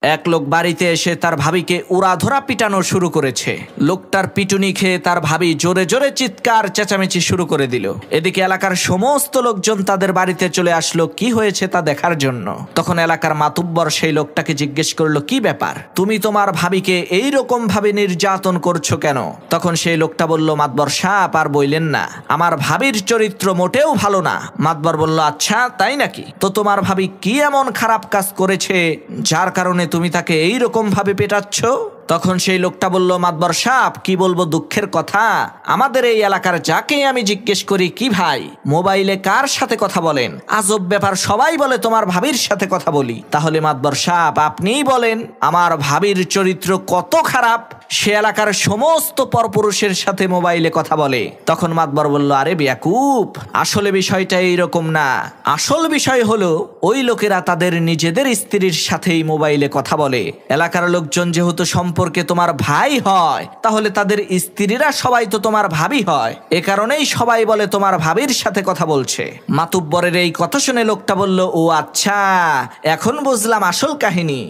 এক লোক বাড়িতে এসে তার ভাবিকে উড়াধরা পিটানো শুরু করেছে। লোকটার পিটুনি খেয়ে তার ভাবি জোরে জোরে চিৎকার চেঁচামেচি শুরু করে দিল। এদিকে এলাকার সমস্ত লোকজন তাদের বাড়িতে চলে আসলো কি হয়েছে তা দেখার জন্য। তখন এলাকার মাতুব্বর সেই লোকটাকে জিজ্ঞেস করলো, কি ব্যাপার, তুমি তোমার ভাবিকে এইরকম ভাবে নির্যাতন করছো কেন? তখন সেই লোকটা বলল, মাতবর সাহেব আর বইলেন না, আমার ভাবির চরিত্র মোটেও ভালো না। মাতবর বলল, আচ্ছা তাই নাকি? তো তোমার ভাবি কি এমন খারাপ কাজ করেছে যার কারণে তুমি তাকে এইরকম ভাবে পেটাচ্ছ? তখন সেই লোকটা বলল, মাতবর সাহেব কি বলবো দুঃখের কথা, আমাদের এই এলাকার যাকে আমি জিজ্ঞেস করি, কি ভাই মোবাইলে কার সাথে কথা বলেন, আজব ব্যাপার, সবাই বলে তোমার ভাবির সাথে কথা বলি। তাহলে মাতবর সাহেব আপনিই বলেন আমার ভাবির চরিত্র কত খারাপ, সে এলাকার সমস্ত পরপুরুষের সাথে মোবাইলে কথা বলে। তখন মাতবর বলল, আরে বেয়াকুব, আসলে বিষয়টা এইরকম না। আসল বিষয় হলো ওই লোকেরা তাদের নিজেদের স্ত্রীর সাথেই মোবাইলে কথা বলে। এলাকার লোকজন যেহেতু সম্পর্কে তোমার ভাই হয়, তাহলে তাদের স্ত্রীরা সবাই তো তোমার ভাবি হয়, এ কারণেই সবাই বলে তোমার ভাবির সাথে কথা বলছে। মাতুব্বরের এই কথা শুনে লোকটা বলল, ও আচ্ছা, এখন বুঝলাম আসল কাহিনী।